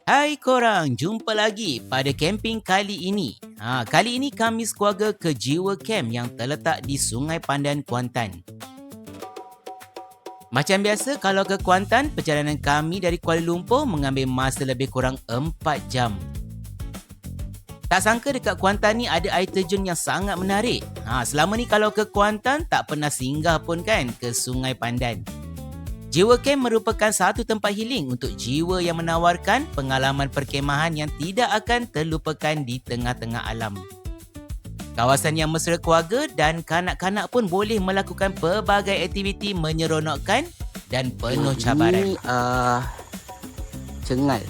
Hai korang, jumpa lagi pada camping kali ini. Kali ini kami sekeluarga ke Jiwa Camp yang terletak di Sungai Pandan, Kuantan. Macam biasa, kalau ke Kuantan, perjalanan kami dari Kuala Lumpur mengambil masa lebih kurang 4 jam. Tak sangka dekat Kuantan ni ada air terjun yang sangat menarik. Selama ni kalau ke Kuantan, tak pernah singgah pun kan ke Sungai Pandan. Jiwa Camp merupakan satu tempat healing untuk jiwa yang menawarkan pengalaman perkemahan yang tidak akan terlupakan di tengah-tengah alam. Kawasan yang mesra keluarga dan kanak-kanak pun boleh melakukan pelbagai aktiviti menyeronokkan dan penuh cabaran. Ini Cengal.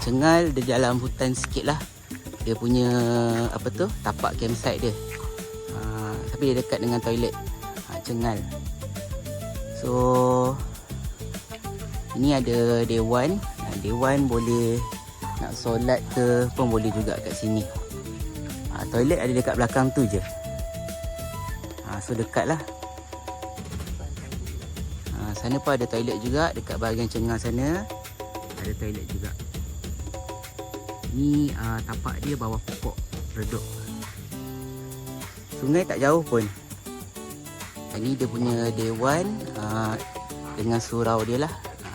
Cengal dia dalam hutan sikit lah. Dia punya tapak campsite dia. Tapi dia dekat dengan toilet. Cengal. So ini ada dewan. Dewan boleh nak solat ke pun boleh juga kat sini. Toilet ada dekat belakang tu je. So dekat lah. Sana pun ada toilet juga. Dekat bahagian cengal sana ada toilet juga. Ni tapak dia bawah pokok redup. Sungai tak jauh pun. Ini dia punya dewan dengan surau dia lah.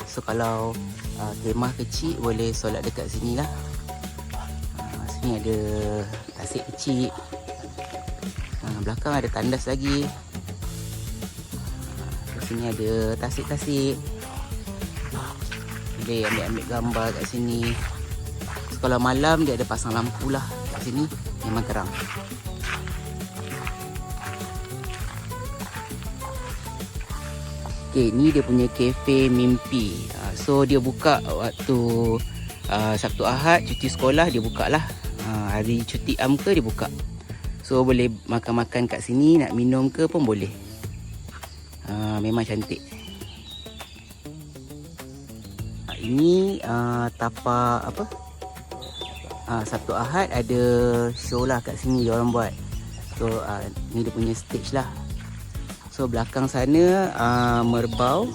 So kalau kemah kecil boleh solat dekat sini lah. Sini ada tasik kecil. Belakang ada tandas lagi. Sini ada tasik-tasik. Boleh ambil gambar kat sini. So kalau malam dia ada pasang lampu lah. Kat sini memang terang. Okay, ni dia punya kafe mimpi. So dia buka waktu Sabtu Ahad cuti sekolah, dia buka lah. Hari cuti am ke dia buka. So boleh makan-makan kat sini, nak minum ke pun boleh. Memang cantik. Ini tapak Sabtu Ahad ada show lah kat sini dia orang buat. So ni dia punya stage lah. So belakang sana Merbau.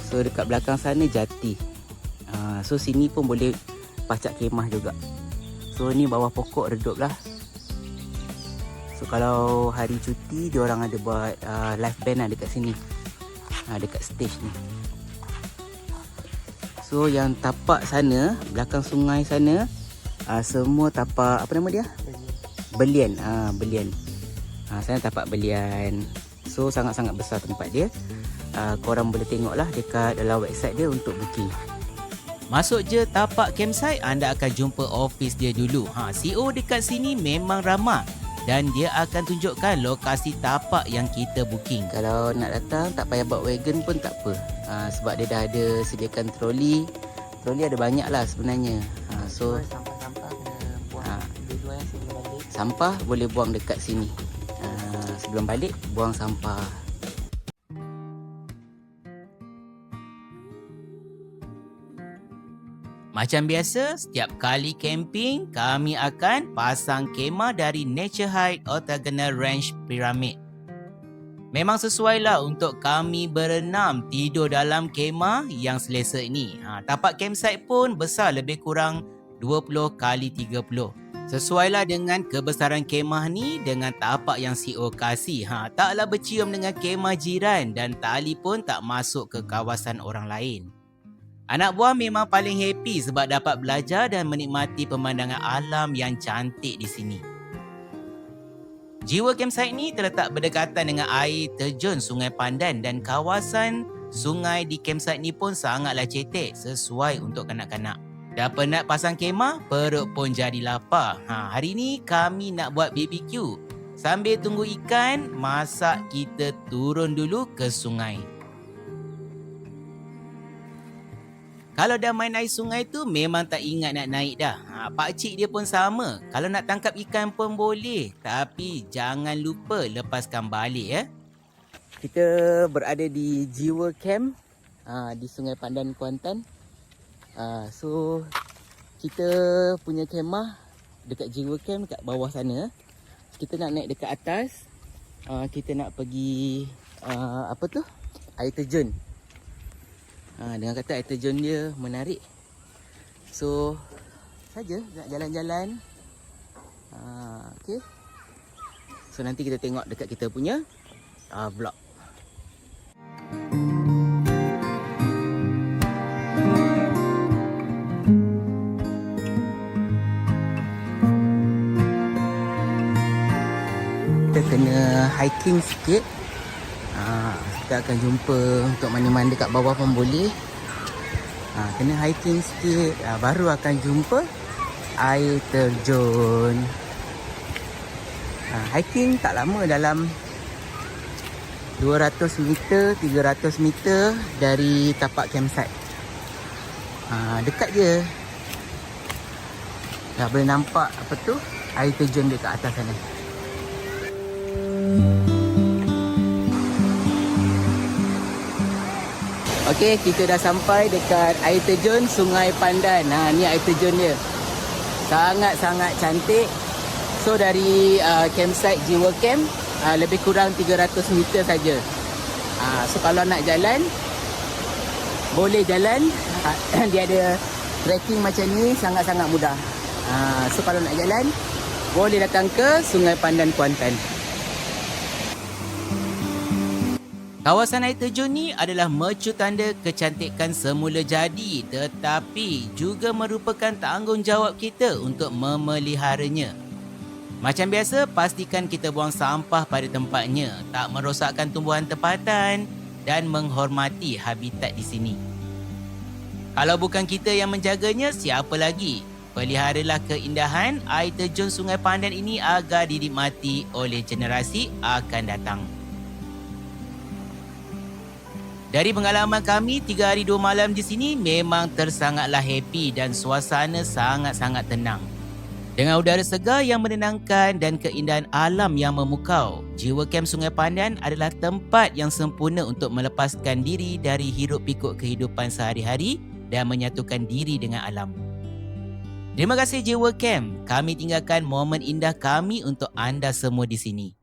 So dekat belakang sana Jati. So sini pun boleh pacak kemah juga. So ni bawah pokok redup lah. So kalau hari cuti dia orang ada buat live band lah dekat sini. Dekat stage ni. So yang tapak sana, belakang sungai sana, semua tapak apa nama dia? Belian. Belian. Sana tapak belian. So sangat-sangat besar tempat dia. Korang boleh tengok lah dekat dalam website dia untuk booking. Masuk je tapak campsite, anda akan jumpa office dia dulu. CEO dekat sini memang ramah dan dia akan tunjukkan lokasi tapak yang kita booking. Kalau nak datang tak payah bawa wagon pun tak apa. Sebab dia dah ada sediakan troli. Troli ada banyak lah sebenarnya. So sampah-sampah kena buang dulu sebelum balik. Sampah boleh buang dekat sini. Sebelum balik buang sampah. Macam biasa, setiap kali camping, kami akan pasang kemah dari Nature Height Octagonal Ranch Pyramid. Memang sesuai lah untuk kami berenam tidur dalam kemah yang selesa ini. Tapak campsite pun besar lebih kurang 20 kali 30. Sesuailah dengan kebesaran kemah ni dengan tapak yang CEO kasih. Taklah bercium dengan kemah jiran dan tali pun tak masuk ke kawasan orang lain. Anak buah memang paling happy sebab dapat belajar dan menikmati pemandangan alam yang cantik di sini. Jiwa Campsite ni terletak berdekatan dengan air terjun Sungai Pandan dan kawasan sungai di campsite ni pun sangatlah cetek, sesuai untuk kanak-kanak. Dah penat pasang kemah, perut pun jadi lapar. Hari ni kami nak buat BBQ. Sambil tunggu ikan masak, kita turun dulu ke sungai. Kalau dah main air sungai tu memang tak ingat nak naik dah. Pakcik dia pun sama. Kalau nak tangkap ikan pun boleh. Tapi jangan lupa lepaskan balik ya. Kita berada di Jiwa Camp di Sungai Pandan, Kuantan. So kita punya kemah dekat Jiwa Camp kat bawah sana. Kita nak naik dekat atas. Kita nak pergi air terjun. Dengan kata air terjun dia menarik. So saja nak jalan-jalan. Okay. So nanti kita tengok dekat kita punya vlog. Kita kena hiking sikit. Kita akan jumpa untuk mandi-mandi kat bawah pun boleh. Kena hiking sikit, baru akan jumpa air terjun. Hiking tak lama, dalam 200 meter, 300 meter dari tapak campsite. Dekat je. Dah boleh nampak apa tu, air terjun dekat atas sana. Okey, kita dah sampai dekat air terjun Sungai Pandan. Ni air terjun dia. Sangat-sangat cantik. So dari campsite Jiwa Camp lebih kurang 300 meter saja. So kalau nak jalan, boleh jalan. Dia ada trekking macam ni, sangat-sangat mudah. So kalau nak jalan, boleh datang ke Sungai Pandan Kuantan. Kawasan air terjun ni adalah mercu tanda kecantikan semula jadi, tetapi juga merupakan tanggungjawab kita untuk memeliharanya. Macam biasa, pastikan kita buang sampah pada tempatnya, tak merosakkan tumbuhan tempatan dan menghormati habitat di sini. Kalau bukan kita yang menjaganya, siapa lagi? Peliharalah keindahan air terjun Sungai Pandan ini agar dinikmati oleh generasi akan datang. Dari pengalaman kami 3 hari 2 malam di sini, memang tersangatlah happy dan suasana sangat-sangat tenang. Dengan udara segar yang menenangkan dan keindahan alam yang memukau, Jiwa Camp Sungai Pandan adalah tempat yang sempurna untuk melepaskan diri dari hiruk pikuk kehidupan sehari-hari dan menyatukan diri dengan alam. Terima kasih Jiwa Camp, kami tinggalkan momen indah kami untuk anda semua di sini.